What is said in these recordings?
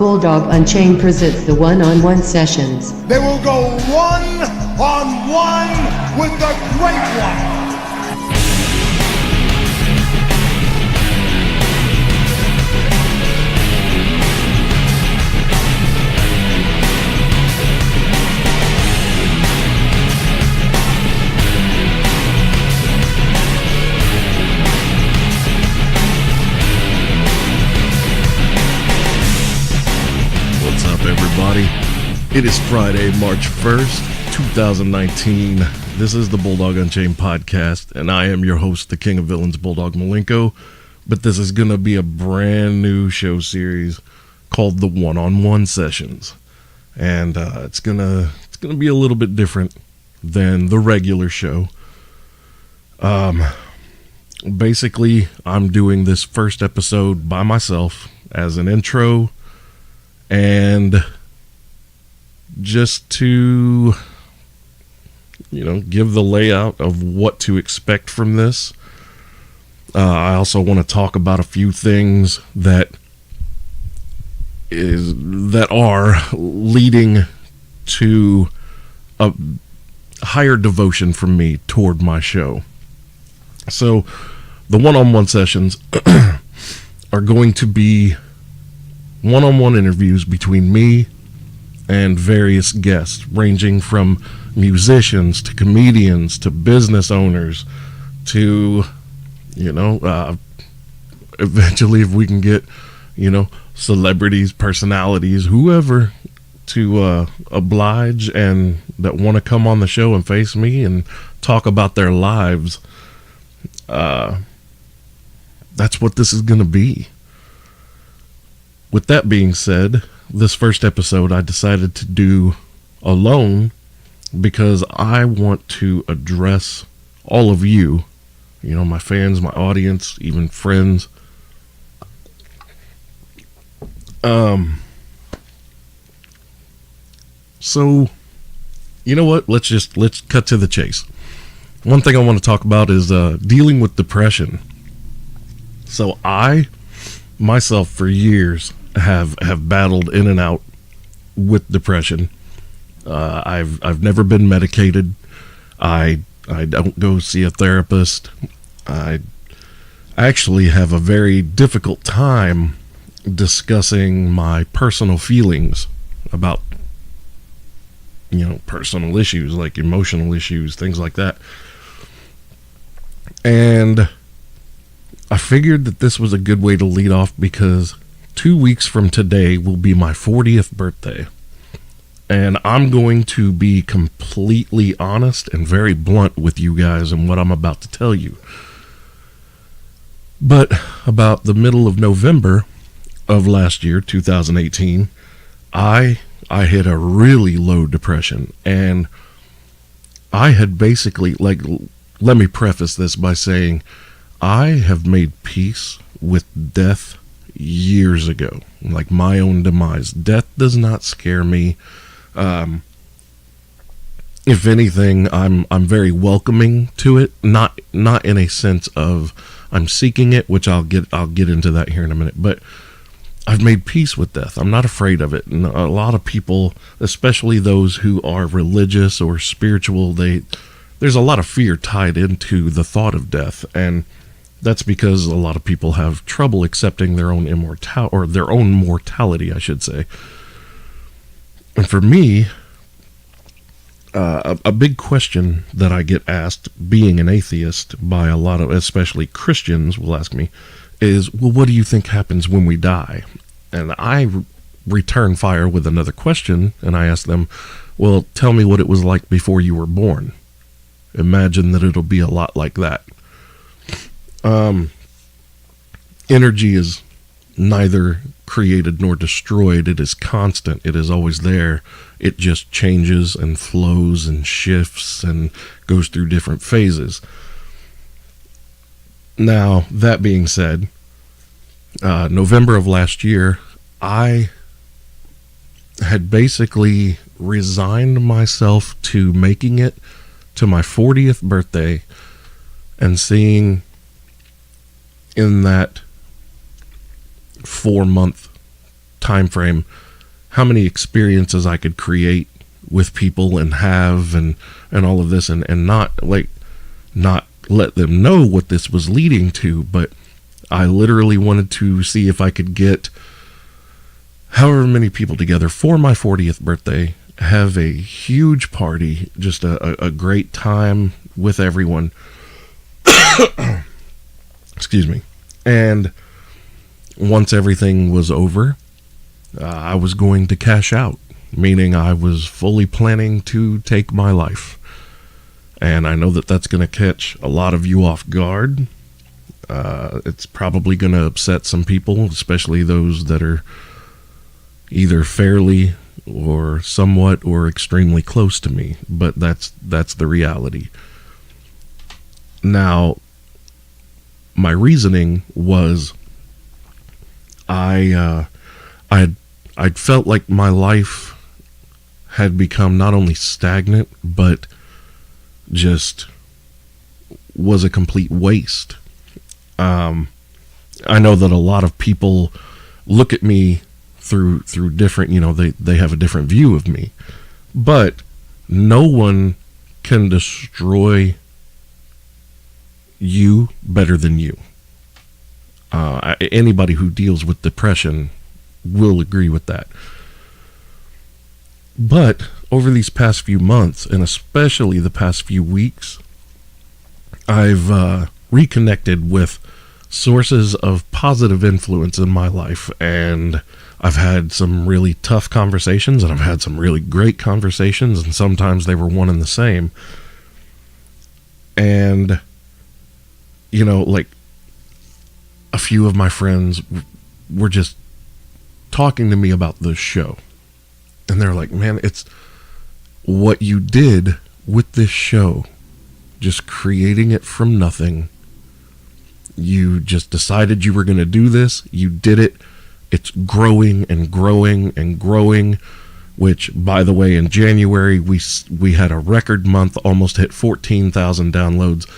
Bulldog Unchained presents the one-on-one sessions. They will go one-on-one with the Great One. What's up, everybody? It is Friday, March 1st, 2019. This is the Bulldog Unchained podcast, and I am your host, the King of Villains, Bulldog Malenko. But this is going to be a brand new show series called the One-on-One Sessions. And it's gonna be a little bit different than the regular show. Basically, I'm doing this first episode by myself as an intro, and just to, give the layout of what to expect from this. I also want to talk about a few things that are leading to a higher devotion from me toward my show. So, the one-on-one sessions are going to be one-on-one interviews between me and various guests, ranging from musicians to comedians to business owners to, eventually if we can get, celebrities, personalities, whoever to oblige and that want to come on the show and face me and talk about their lives. That's what this is going to be. With that being said, this first episode I decided to do alone because I want to address all of you, my fans, my audience, even friends. So, you know what? Let's cut to the chase. One thing I want to talk about is dealing with depression. So I, myself, for years, have battled in and out with depression. I've never been medicated. I don't go see a therapist. I actually have a very difficult time discussing my personal feelings about personal issues like emotional issues, things like that. And I figured that this was a good way to lead off because 2 weeks from today will be my 40th birthday. And I'm going to be completely honest and very blunt with you guys in what I'm about to tell you. But about the middle of November of last year, 2018, I hit a really low depression. And I had basically, let me preface this by saying I have made peace with death years ago, like my own demise. Death does not scare me. If anything, I'm very welcoming to it, not in a sense of I'm seeking it, which I'll get into that here in a minute, but I've made peace with death. I'm not afraid of it. And a lot of people, especially those who are religious or spiritual, there's a lot of fear tied into the thought of death, and that's because a lot of people have trouble accepting their own mortality, I should say. And for me, a big question that I get asked, being an atheist, by a lot of, especially Christians, will ask me, is, well, what do you think happens when we die? And I return fire with another question, and I ask them, well, tell me what it was like before you were born. Imagine that it'll be a lot like that. Energy is neither created nor destroyed. It is constant. It is always there. It just changes and flows and shifts and goes through different phases. Now, that being said, November of last year, I had basically resigned myself to making it to my 40th birthday and seeing in that 4-month time frame, how many experiences I could create with people and have and all of this, and not let them know what this was leading to, but I literally wanted to see if I could get however many people together for my 40th birthday, have a huge party, just a great time with everyone. Excuse me. And once everything was over, I was going to cash out, meaning I was fully planning to take my life. And I know that that's going to catch a lot of you off guard. It's probably going to upset some people, especially those that are either fairly or somewhat or extremely close to me, but that's the reality. Now, my reasoning was I'd felt like my life had become not only stagnant, but just was a complete waste. I know that a lot of people look at me through different, they have a different view of me, but no one can destroy you better than you. Anybody who deals with depression will agree with that. But over these past few months, and especially the past few weeks, I've reconnected with sources of positive influence in my life, and I've had some really tough conversations, and I've had some really great conversations, and sometimes they were one and the same. And, like, a few of my friends were just talking to me about this show. And they're like, man, it's what you did with this show, just creating it from nothing. You just decided you were going to do this. You did it. It's growing and growing and growing, which, by the way, in January, we had a record month, almost hit 14,000 downloads.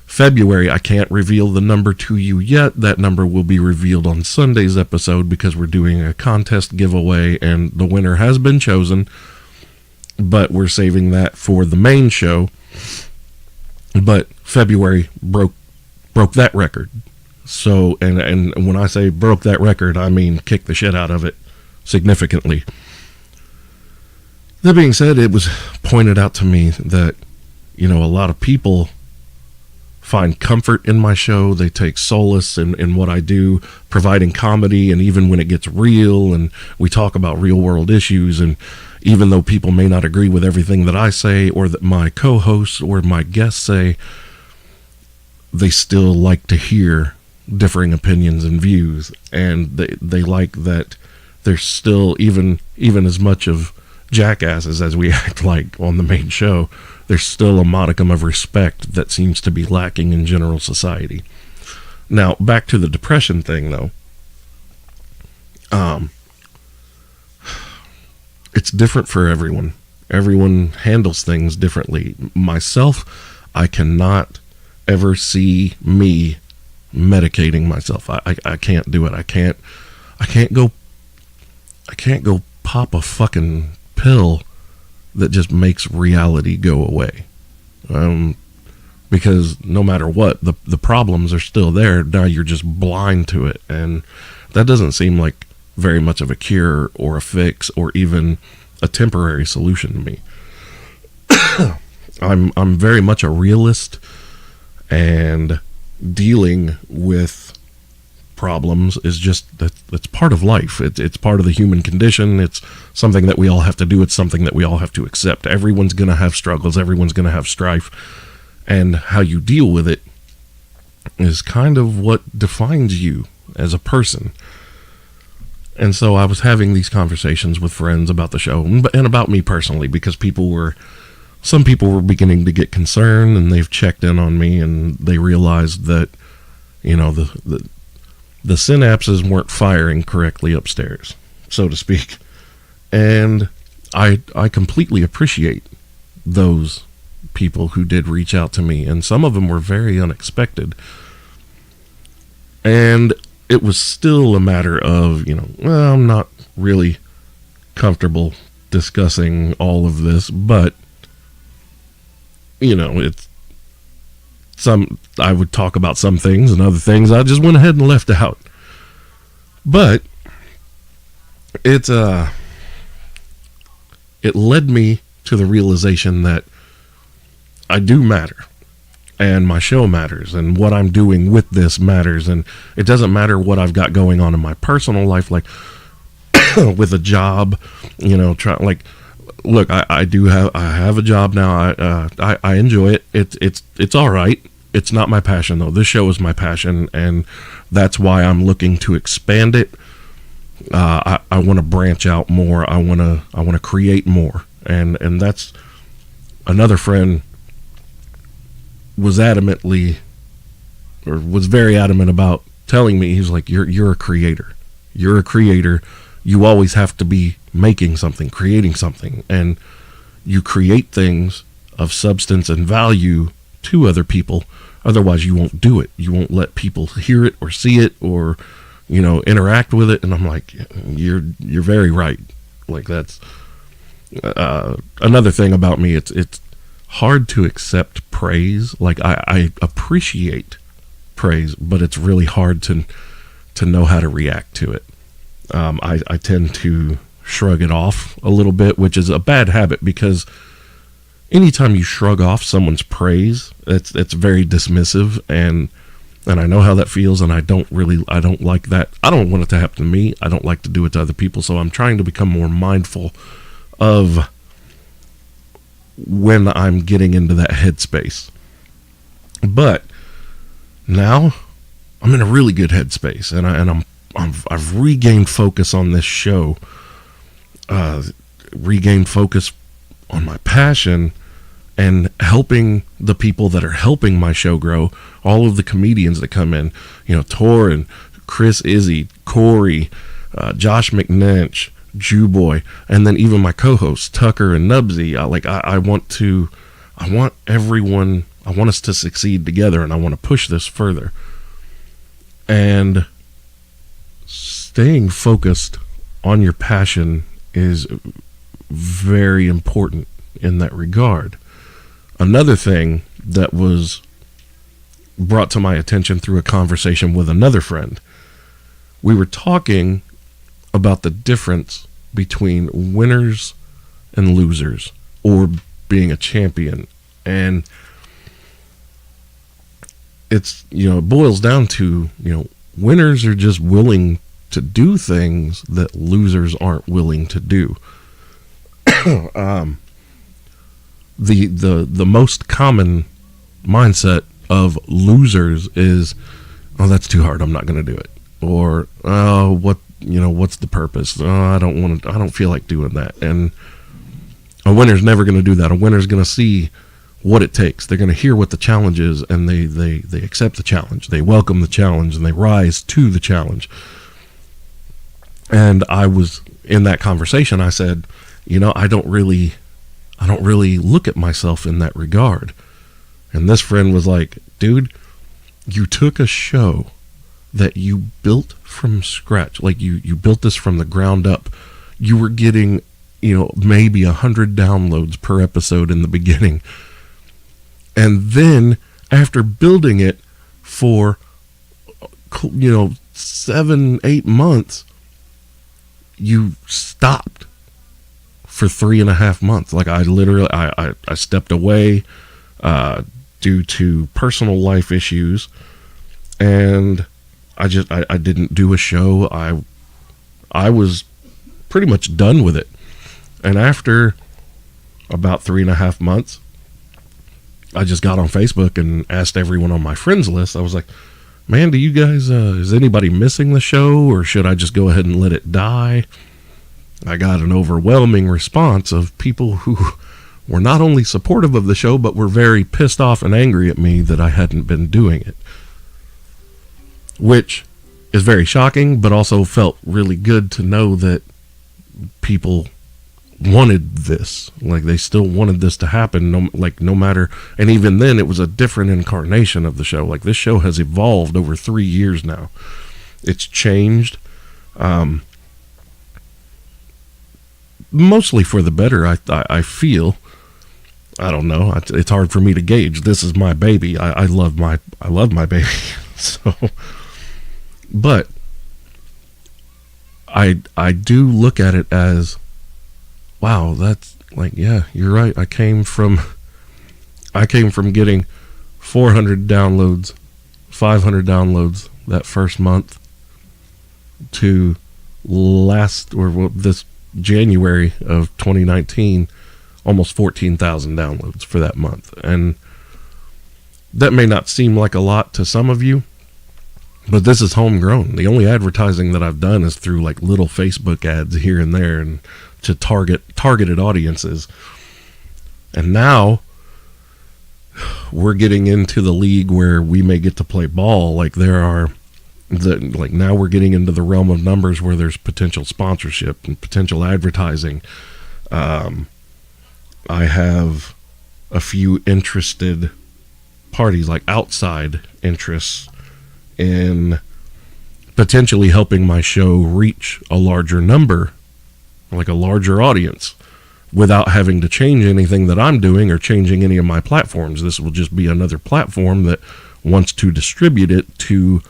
February, I can't reveal the number to you yet. That number will be revealed on Sunday's episode because we're doing a contest giveaway and the winner has been chosen, but we're saving that for the main show. But February broke that record. So, and when I say broke that record, I mean kicked the shit out of it significantly. That being said, it was pointed out to me that, a lot of people find comfort in my show. They take solace in what I do, providing comedy, and even when it gets real and we talk about real world issues, and even though people may not agree with everything that I say or that my co-hosts or my guests say, they still like to hear differing opinions and views, and they like that there's still, even as much of jackasses as we act like on the main show, there's still a modicum of respect that seems to be lacking in general society. Now, back to the depression thing, though. It's different for everyone. Everyone handles things differently. Myself, I cannot ever see me medicating myself. I can't do it. I can't go pop a fucking pill that just makes reality go away. Because no matter what, the problems are still there. Now you're just blind to it, and that doesn't seem like very much of a cure or a fix or even a temporary solution to me. I'm very much a realist, and dealing with problems is just that's part of life. It's part of the human condition. It's something that we all have to do. It's something that we all have to accept. Everyone's going to have struggles. Everyone's going to have strife, and how you deal with it is kind of what defines you as a person. And so I was having these conversations with friends about the show and about me personally, because some people were beginning to get concerned, and they've checked in on me, and they realized that, the synapses weren't firing correctly upstairs, so to speak. And I completely appreciate those people who did reach out to me, and some of them were very unexpected. And it was still a matter of, well, I'm not really comfortable discussing all of this, but it's I would talk about some things, and other things I just went ahead and left out. But it led me to the realization that I do matter, and my show matters, and what I'm doing with this matters, and it doesn't matter what I've got going on in my personal life, like with a job, look, I have a job now. I enjoy it. It's all right. It's not my passion though. This show is my passion, and that's why I'm looking to expand it. I want to branch out more. I want to create more, and that's another friend was very adamant about telling me. He's like, you're a creator. You're a creator. You always have to be making something, creating something, and you create things of substance and value to other people. Otherwise you won't do it. You won't let people hear it or see it or interact with it. And I'm like, you're very right. Like, that's another thing about me. It's hard to accept praise. Like, I appreciate praise, but it's really hard to know how to react to it. I tend to shrug it off a little bit, which is a bad habit, because anytime you shrug off someone's praise, it's very dismissive, and I know how that feels, and I don't like that. I don't want it to happen to me. I don't like to do it to other people, so I'm trying to become more mindful of when I'm getting into that headspace. But now I'm in a really good headspace, and I've regained focus on this show, regained focus on my passion, and helping the people that are helping my show grow. All of the comedians that come in, Tor and Chris Izzy, Corey, Josh McNinch, Jew Boy, and then even my co-hosts Tucker and Nubsy. I want everyone. I want us to succeed together, and I want to push this further. And staying focused on your passion is very important in that regard. Another thing that was brought to my attention through a conversation with another friend, we were talking about the difference between winners and losers, or being a champion. And it boils down to, winners are just willing to do things that losers aren't willing to do. The most common mindset of losers is, oh, that's too hard, I'm not going to do it. Or, oh, what's the purpose? Oh, I don't feel like doing that. And a winner's never going to do that. A winner's going to see what it takes. They're going to hear what the challenge is, and they accept the challenge. They welcome the challenge, and they rise to the challenge. And I was in that conversation. I said, I don't really look at myself in that regard. And this friend was like, dude, you took a show that you built from scratch. Like, you built this from the ground up. You were getting, maybe 100 downloads per episode in the beginning. And then after building it for, 7-8 months, you stopped for 3.5 months. Like, I literally, I stepped away due to personal life issues, and I didn't do a show. I was pretty much done with it. And after about 3.5 months, I just got on Facebook and asked everyone on my friends list. I was like, man, do you guys, is anybody missing the show, or should I just go ahead and let it die? I got an overwhelming response of people who were not only supportive of the show, but were very pissed off and angry at me that I hadn't been doing it. Which is very shocking, but also felt really good to know that people wanted this. Like, they still wanted this to happen, no matter. And even then, it was a different incarnation of the show. Like, this show has evolved over 3 years now. It's changed. mostly for the better. I feel. I don't know. It's hard for me to gauge. This is my baby. I love my baby. So, but I do look at it as, wow, that's like, yeah, you're right. I came from getting 400 downloads, 500 downloads that first month to this January of 2019, almost 14,000 downloads for that month. And that may not seem like a lot to some of you, but this is homegrown. The only advertising that I've done is through like little Facebook ads here and there, and to targeted audiences. And now we're getting into the league where we may get to play ball. Like now we're getting into the realm of numbers where there's potential sponsorship and potential advertising. I have a few interested parties, like outside interests, in potentially helping my show reach a larger number, like a larger audience, without having to change anything that I'm doing or changing any of my platforms. This will just be another platform that wants to distribute it to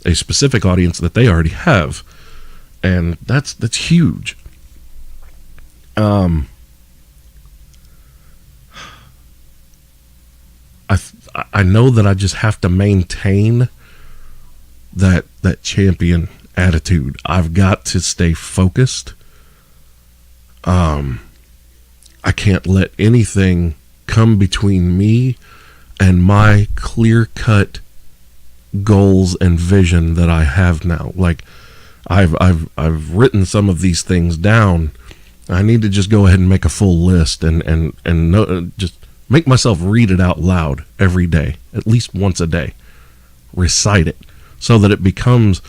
a specific audience that they already have. And that's huge. I know that I just have to maintain that champion attitude. I've got to stay focused. I can't let anything come between me and my clear-cut goals and vision that I have now. Like I've written some of these things down. I need to just go ahead and make a full list and just make myself read it out loud every day, at least once a day. Recite it so that it becomes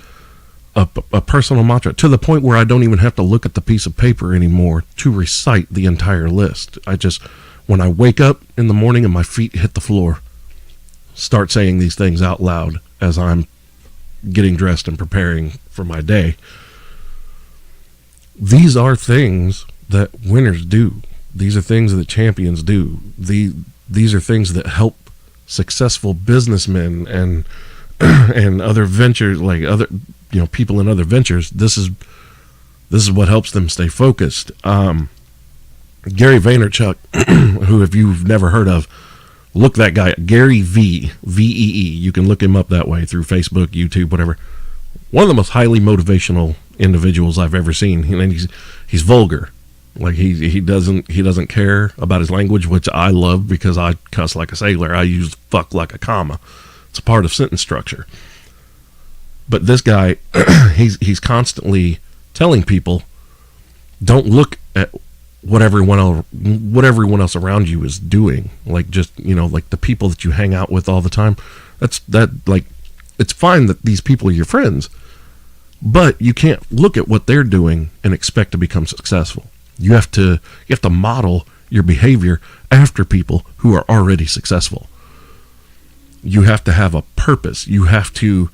a personal mantra, to the point where I don't even have to look at the piece of paper anymore to recite the entire list. When I wake up in the morning and my feet hit the floor, start saying these things out loud as I'm getting dressed and preparing for my day. These are things that winners do. These are things that champions do. These are things that help successful businessmen and other ventures, like other people in other ventures. This is what helps them stay focused. Gary Vaynerchuk, who, if you've never heard of, look that guy, Gary V-E-E. You can look him up that way through Facebook, YouTube, whatever. One of the most highly motivational individuals I've ever seen. He's vulgar. Like he doesn't care about his language, which I love because I cuss like a sailor. I use fuck like a comma. It's a part of sentence structure. But this guy, he's constantly telling people, don't look at what everyone else around you is doing. Like, just, like the people that you hang out with all the time. It's fine that these people are your friends, but you can't look at what they're doing and expect to become successful. You have to model your behavior after people who are already successful. You have to have a purpose. You have to.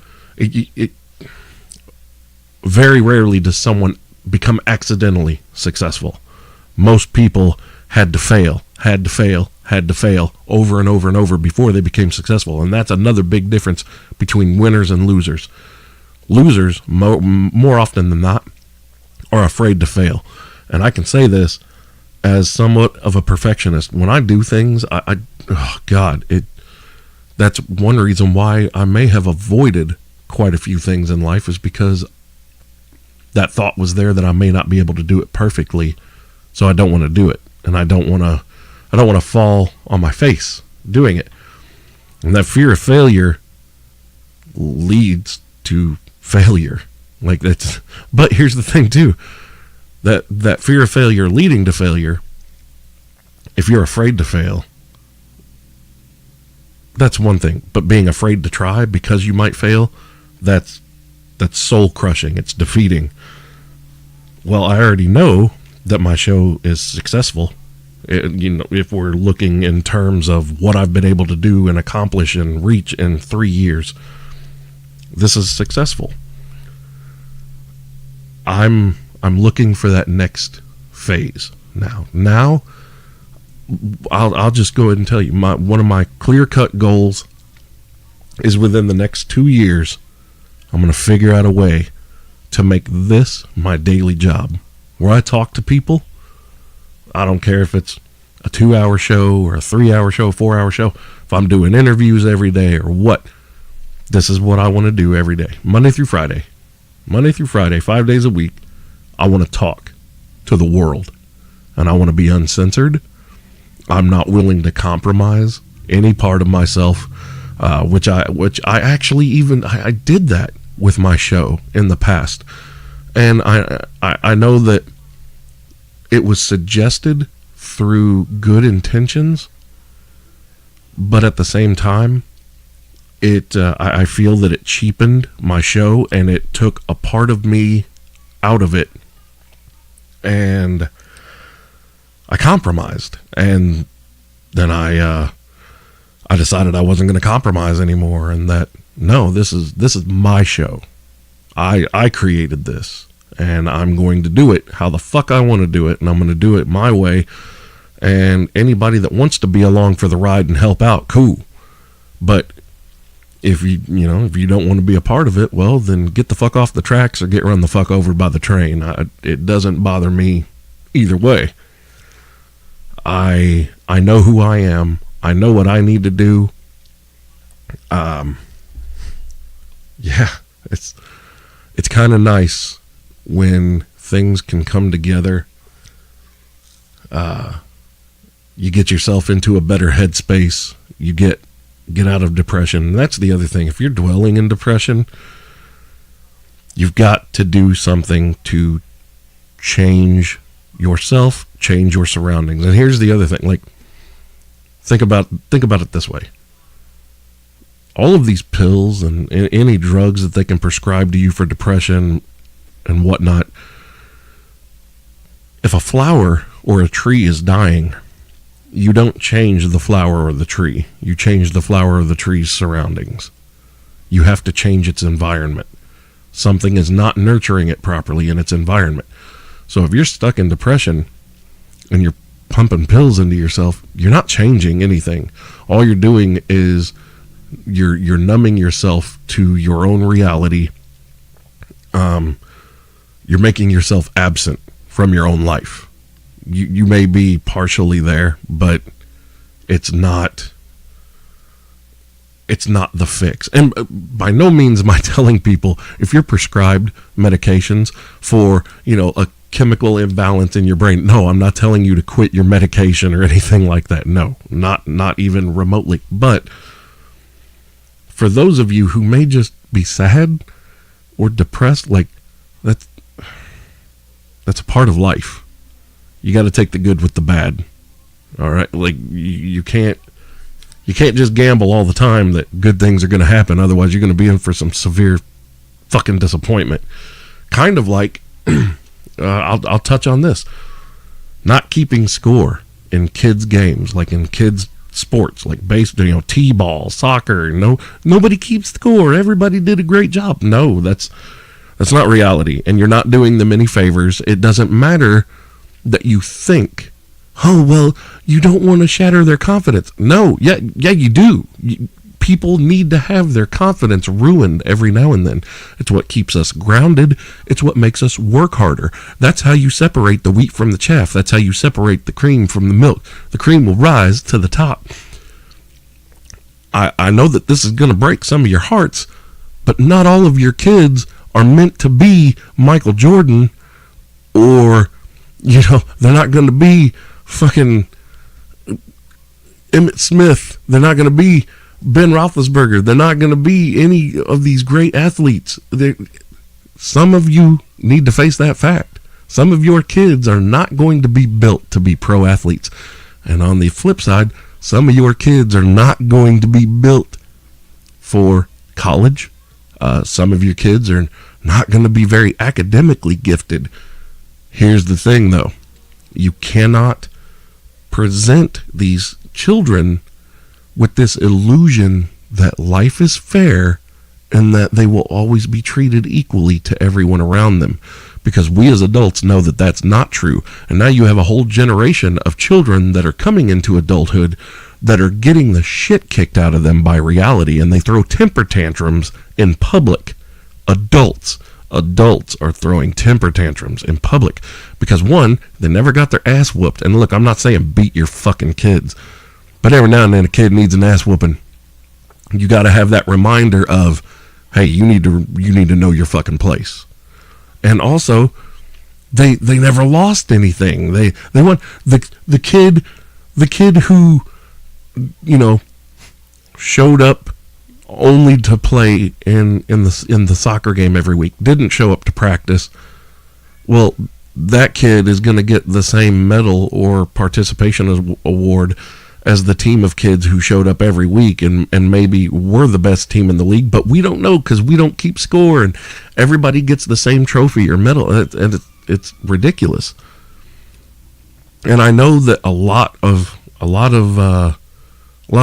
Very rarely does someone become accidentally successful. Most people had to fail over and over and over before they became successful. And that's another big difference between winners and losers. Losers, more often than not, are afraid to fail. And I can say this as somewhat of a perfectionist. When I do things, that's one reason why I may have avoided quite a few things in life, is because that thought was there that I may not be able to do it perfectly. So I don't want to do it. And I don't want to fall on my face doing it. And that fear of failure leads to failure. But here's the thing too. That fear of failure leading to failure, if you're afraid to fail, that's one thing. But being afraid to try because you might fail, that's soul crushing. It's defeating. Well, I already know that my show is successful. If we're looking in terms of what I've been able to do and accomplish and reach in 3 years, this is successful. I'm looking for that next phase now. Now, I'll just go ahead and tell you, one of my clear-cut goals is within the next 2 years, I'm going to figure out a way to make this my daily job, where I talk to people. I don't care if it's a 2-hour show or a 3-hour show, 4-hour show, if I'm doing interviews every day or what. This is what I want to do every day, Monday through Friday, 5 days a week. I want to talk to the world, and I want to be uncensored. I'm not willing to compromise any part of myself, which I actually even I did that with my show in the past, and I know that it was suggested through good intentions, but at the same time, I feel that it cheapened my show, and it took a part of me out of it, and I compromised, and then I decided I wasn't going to compromise anymore, and that no, this is my show. I created this, and I'm going to do it how the fuck I want to do it, and I'm going to do it my way. And anybody that wants to be along for the ride and help out, cool. But if you don't want to be a part of it, well, then get the fuck off the tracks or get run the fuck over by the train. It doesn't bother me either way. I know who I am. I know what I need to do. Yeah, it's kind of nice when things can come together. You get yourself into a better headspace. You get out of depression. And that's the other thing. If you're dwelling in depression, you've got to do something to change yourself, change your surroundings. And here's the other thing. Like, think about it this way. All of these pills and any drugs that they can prescribe to you for depression and whatnot, if a flower or a tree is dying, you don't change the flower or the tree. You change the flower or the tree's surroundings. You have to change its environment. Something is not nurturing it properly in its environment. So if you're stuck in depression and you're pumping pills into yourself, you're not changing anything. All you're doing is you're numbing yourself to your own reality. You're making yourself absent from your own life. You may be partially there, but it's not the fix. And by no means am I telling people, if you're prescribed medications for, a chemical imbalance in your brain, no, I'm not telling you to quit your medication or anything like that. No, not even remotely. But for those of you who may just be sad or depressed, like, that's a part of life. You got to take the good with the bad. All right, like you can't just gamble all the time that good things are going to happen. Otherwise, you're going to be in for some severe fucking disappointment. Kind of like, I'll touch on this. Not keeping score in kids' games, like in kids' sports, like t-ball, soccer. Nobody keeps score. Everybody did a great job. No, that's not reality, and you're not doing them any favors. It doesn't matter that you think, oh, well, you don't want to shatter their confidence. No, yeah, you do. People need to have their confidence ruined every now and then. It's what keeps us grounded. It's what makes us work harder. That's how you separate the wheat from the chaff. That's how you separate the cream from the milk. The cream will rise to the top. I know that this is going to break some of your hearts, but not all of your kids are meant to be Michael Jordan, or they're not going to be fucking Emmitt Smith. They're not going to be Ben Roethlisberger. They're not going to be any of these great athletes. Some of you need to face that fact. Some of your kids are not going to be built to be pro athletes. And on the flip side, some of your kids are not going to be built for college. Some of your kids are not going to be very academically gifted. Here's the thing, though. You cannot present these children with this illusion that life is fair and that they will always be treated equally to everyone around them, because we as adults know that that's not true. And now you have a whole generation of children that are coming into adulthood that are getting the shit kicked out of them by reality, and they throw temper tantrums in public. Adults are throwing temper tantrums in public because, one, they never got their ass whooped. And look, I'm not saying beat your fucking kids, but every now and then a kid needs an ass whooping. You got to have that reminder of, hey, you need to know your fucking place. And also, they never lost anything. They want the kid who, you know, showed up only to play in the soccer game every week, didn't show up to practice. Well, that kid is going to get the same medal or participation award as the team of kids who showed up every week and maybe were the best team in the league, but we don't know because we don't keep score, and everybody gets the same trophy or medal, and it's ridiculous. And I know that a lot of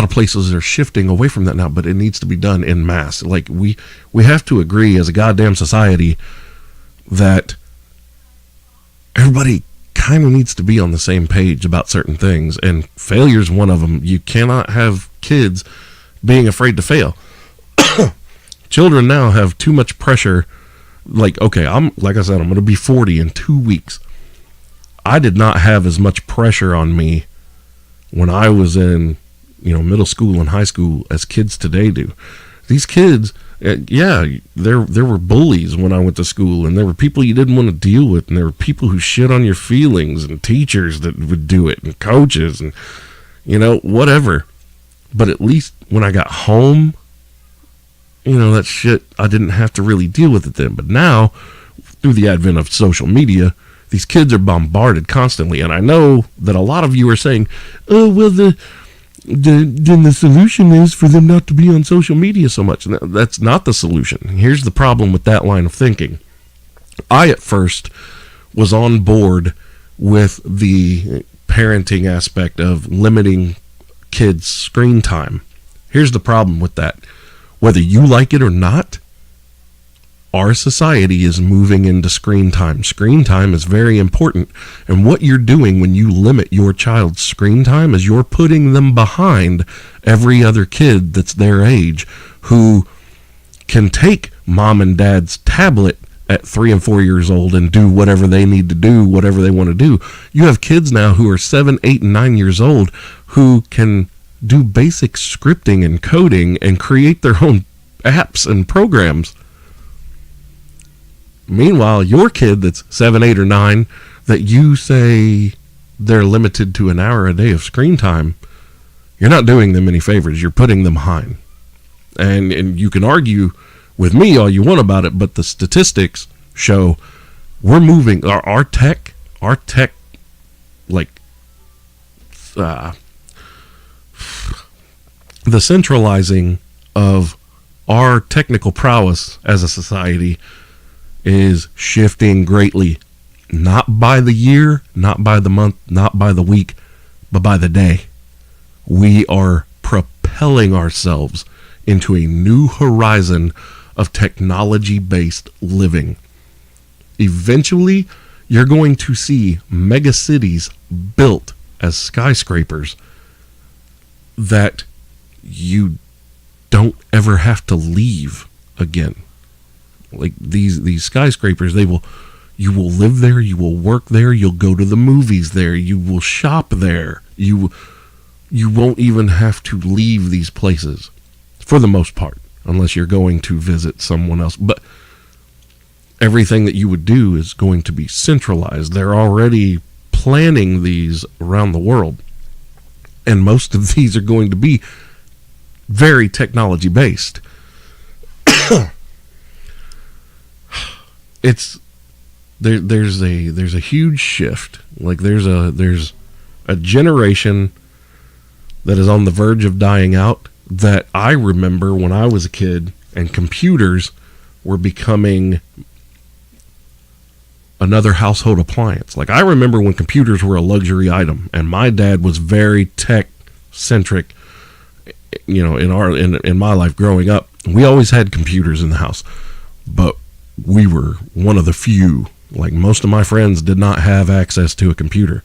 places are shifting away from that now, but it needs to be done en masse. Like we have to agree as a goddamn society that everybody kind of needs to be on the same page about certain things, and failure's one of them. You cannot have kids being afraid to fail. Children now have too much pressure. Like, okay, like I said, I'm going to be 40 in 2 weeks. I did not have as much pressure on me when I was in, middle school and high school as kids today do. These kids, there were bullies when I went to school, and there were people you didn't want to deal with, and there were people who shit on your feelings, and teachers that would do it, and coaches, and whatever. But at least when I got home, that shit, I didn't have to really deal with it then. But now, through the advent of social media, these kids are bombarded constantly, and I know that a lot of you are saying, oh, well, then the solution is for them not to be on social media so much. And that's not the solution. Here's the problem with that line of thinking. I, at first, was on board with the parenting aspect of limiting kids' screen time. Here's the problem with that. Whether you like it or not, our society is moving into screen time. Screen time is very important. And what you're doing when you limit your child's screen time is you're putting them behind every other kid that's their age who can take mom and dad's tablet at 3 and 4 years old and do whatever they need to do, whatever they want to do. You have kids now who are 7, 8, and 9 years old who can do basic scripting and coding and create their own apps and programs. Meanwhile, your kid that's 7, 8, or 9 that you say they're limited to an hour a day of screen time, you're not doing them any favors. You're putting them behind. And you can argue with me all you want about it, but the statistics show we're moving our tech, like the centralizing of our technical prowess as a society is shifting greatly, not by the year, not by the month, not by the week, but by the day. We are propelling ourselves into a new horizon of technology-based living. Eventually, you're going to see mega cities built as skyscrapers that you don't ever have to leave again. Like these skyscrapers, you will live there, you will work there, you'll go to the movies there, you will shop there. You won't even have to leave these places for the most part, unless you're going to visit someone else. But everything that you would do is going to be centralized. They're already planning these around the world, and most of these are going to be very technology based. There's a huge shift. Like there's a generation that is on the verge of dying out that I remember when I was a kid and computers were becoming another household appliance. Like I remember when computers were a luxury item, and my dad was very tech centric. In my life growing up, we always had computers in the house, but we were one of the few. Like, most of my friends did not have access to a computer.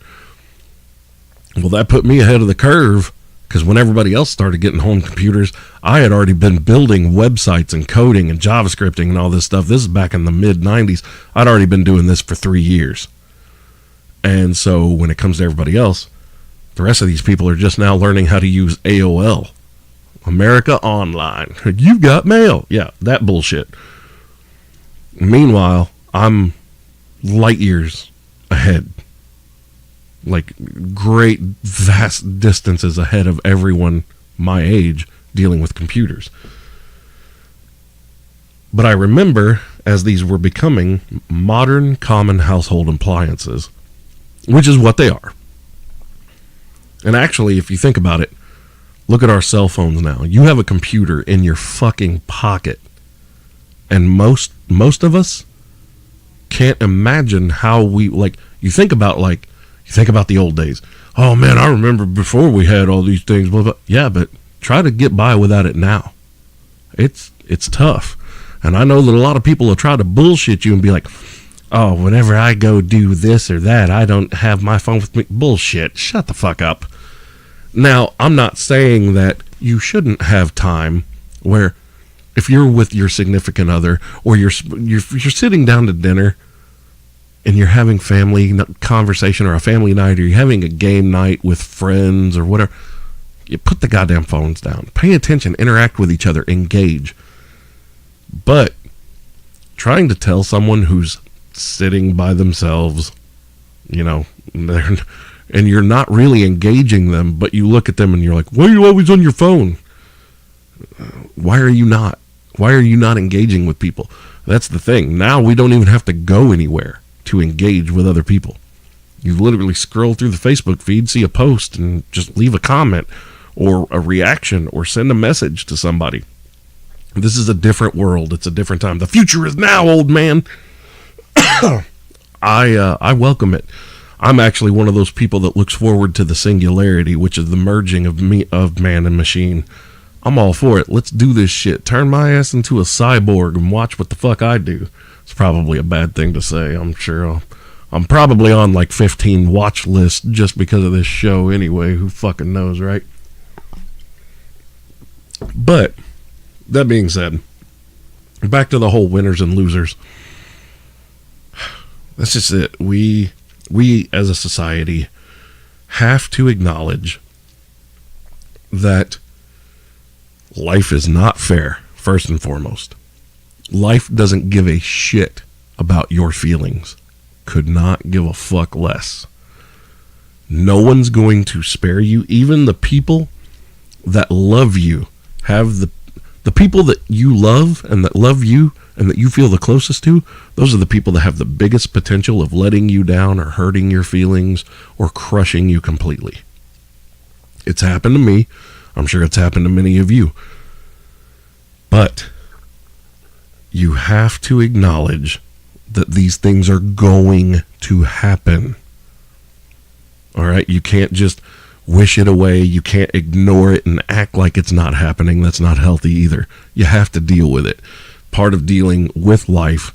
Well, that put me ahead of the curve, because when everybody else started getting home computers, I had already been building websites and coding and JavaScripting and all this stuff. This is back in the mid-90s. I'd already been doing this for 3 years. And so when it comes to everybody else, the rest of these people are just now learning how to use AOL. America Online. You've got mail. Yeah, that bullshit. Meanwhile, I'm light years ahead. Like, great, vast distances ahead of everyone my age dealing with computers. But I remember, as these were becoming modern common household appliances, which is what they are. And actually, if you think about it, look at our cell phones now. You have a computer in your fucking pocket. And most of us can't imagine how we, like, you think about the old days. Oh man, I remember before we had all these things. Blah, blah. Yeah, but try to get by without it now. It's tough. And I know that a lot of people will try to bullshit you and be like, oh, whenever I go do this or that, I don't have my phone with me. Bullshit. Shut the fuck up. Now, I'm not saying that you shouldn't have time where if you're with your significant other or you're sitting down to dinner and you're having family conversation or a family night, or you're having a game night with friends or whatever, you put the goddamn phones down. Pay attention, interact with each other, engage. But trying to tell someone who's sitting by themselves, and you're not really engaging them, but you look at them and you're like, why are you always on your phone? Why are you not? Why are you not engaging with people? That's the thing. Now we don't even have to go anywhere to engage with other people. You literally scroll through the Facebook feed, see a post, and just leave a comment or a reaction or send a message to somebody. This is a different world. It's a different time. The future is now, old man. I welcome it. I'm actually one of those people that looks forward to the singularity, which is the merging of man and machine. I'm all for it. Let's do this shit. Turn my ass into a cyborg and watch what the fuck I do. It's probably a bad thing to say. I'm sure I'm probably on like 15 watch lists just because of this show anyway. Who fucking knows, right? But that being said, back to the whole winners and losers. That's just it. We as a society have to acknowledge that life is not fair, first and foremost. Life doesn't give a shit about your feelings. Could not give a fuck less. No one's going to spare you. Even the people that love you have the people that you love and that love you and that you feel the closest to, those are the people that have the biggest potential of letting you down or hurting your feelings or crushing you completely. It's happened to me. I'm sure it's happened to many of you. But you have to acknowledge that these things are going to happen. All right? You can't just wish it away. You can't ignore it and act like it's not happening. That's not healthy either. You have to deal with it. Part of dealing with life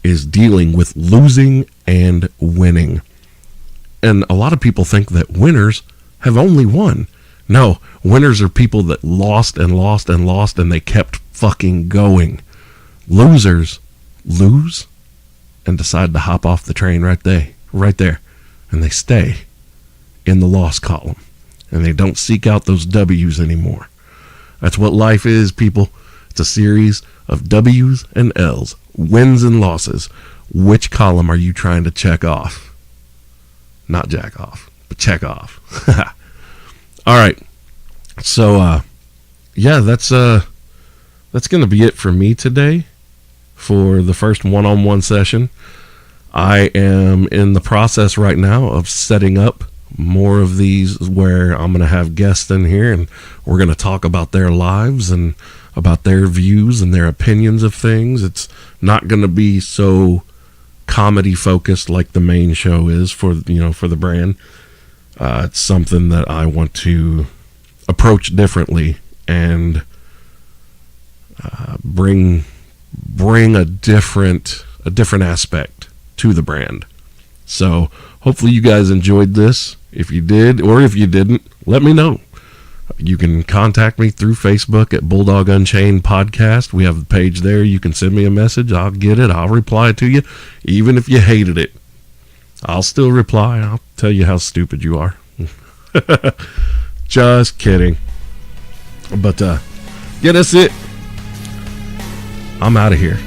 is dealing with losing and winning. And a lot of people think that winners have only won. No, winners are people that lost and lost and lost and they kept fucking going. Losers lose and decide to hop off the train right there. And they stay in the loss column. And they don't seek out those W's anymore. That's what life is, people. It's a series of W's and L's, wins and losses. Which column are you trying to check off? Not jack off, but check off. All right. So, yeah, that's going to be it for me today for the first one-on-one session. I am in the process right now of setting up more of these where I'm going to have guests in here and we're going to talk about their lives and about their views and their opinions of things. It's not going to be so comedy focused like the main show is for the brand. It's something that I want to approach differently and bring a different aspect to the brand. So hopefully you guys enjoyed this. If you did, or if you didn't, let me know. You can contact me through Facebook at Bulldog Unchained Podcast. We have a page there. You can send me a message. I'll get it. I'll reply to you. Even if you hated it, I'll still reply. I'll tell you how stupid you are. Just kidding. But, yeah, that's it. I'm out of here.